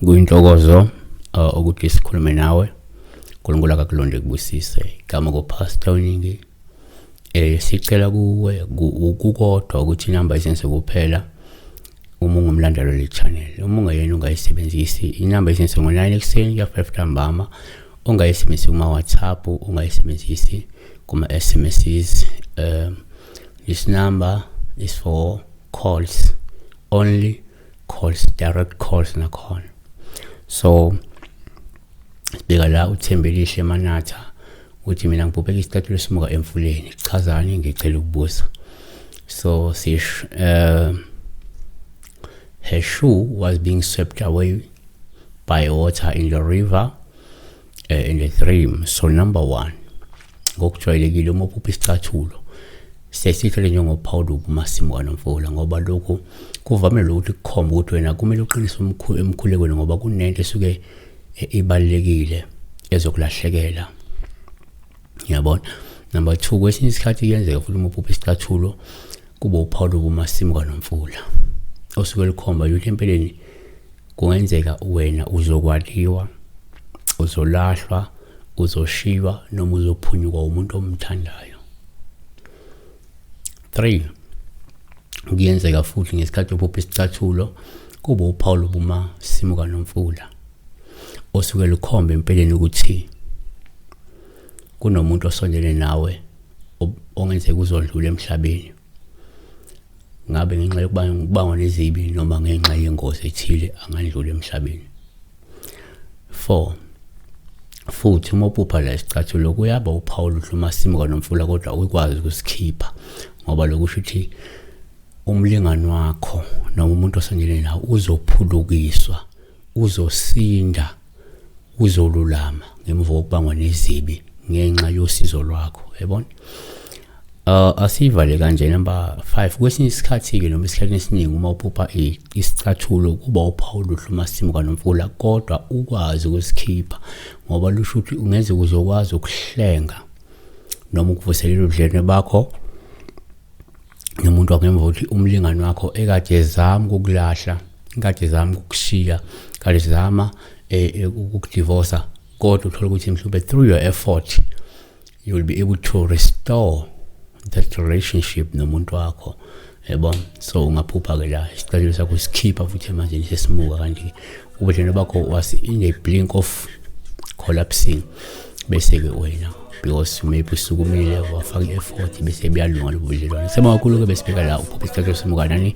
Kuyintokozo ukuthi sikhulume nawe. uNkulunkulu akakulonde kubusise. Igama kuPastor Ningi. Sicela kuwe ukukodwa ukuthi inamba isenze kuphela uma ungumlandeli le channel. Uma ungayena ungayisebenzisi inamba isenze ngo9 ekseni ya 5 ntambama. Ungayisebenzisi kuma WhatsApp, ungayisebenzisi kuma SMSs. This number is for calls only. Calls, direct calls nakhona. So sibeka la uThembelihle Manatha uthi mina ngibhubheka isicathulo esimuka emfuleni. Chazani ngicela ukubuza. So her shoe was being swept away by water in the river in the stream. So number 1, ngokujwayelekile uma uphupha isicathulo sesithele njengoPaul kuMasimuka noMfula, ngoba lokho kuvamile ukuthi kukhomba ukuthi wena kumele uqinise emkhulekweni ngoba kunento esuke ibalekile ezokulahlekela. Yabona. Number 2, kwesinye isikhathi kuyenzeka futhi uma uphupha isicathulo kube uPaul kuMasimuka noMfula, osuke likhomba ukuthi empeleni kungenzeka wena uzokwaliwa, uzolahlwa, uzoshiywa noma uzophunyukwa umuntu omthandayo. 3, kuyenzeka futhi ngesikhathi uphupha isicathulo kube uPaul kuMasimuka noMfula, osuke likhomba empeleni ukuthi kunomuntu osondele nawe ongenzeka uzodlula emhlabeni, ngabe ngenxa yokubangwa nezibi noma ngenxa yengozi ethile angandlula emhlabeni. 4, futhi uma uphupha la isicathulo kuyaba uPaul kuMasimuka noMfula kodwa ukwazi ukusikhipha, ngoba lokusho ukuthi umlingani wakho noma umuntu osondele nawe uzophulukiswa, uzosinda, uzolulama ngemva kokubangwa nezibi ngenxa yosizo lwakho. Yabona. Asivale kanje. Number 5, kwesinye isikhathi ke noma isikhathi esiningi uma uphupha isicathulo kuba uPaul kuMasimuka noMfula kodwa ukwazi ukusikhipha, ngoba lusho ukuthi ungeze uzokwazi ukuhlenga noma ukuvuselela ubudlelwane bakho nomuntu wakemva ukuthi umlingani wakho ekade ezama ukukulahla, ekade ezama ukukushiya, ekade ezama ukukudivorce, kodwa uthola ukuthi mhlawumbe through your effort you will be able to restore that relationship nomuntu wakho. Yebo. So ungaphupha ke la isicathulo sakho sikhipha futhi manje sesimuka kanti ubudlelwane bakho was in a blink of collapsing, bese ke wena because maybe usukumile wafaka i-effort bese buyalunga lo budlelwane. Sema kakhulu ke besibheka la uphupha isicathulo simuka nani.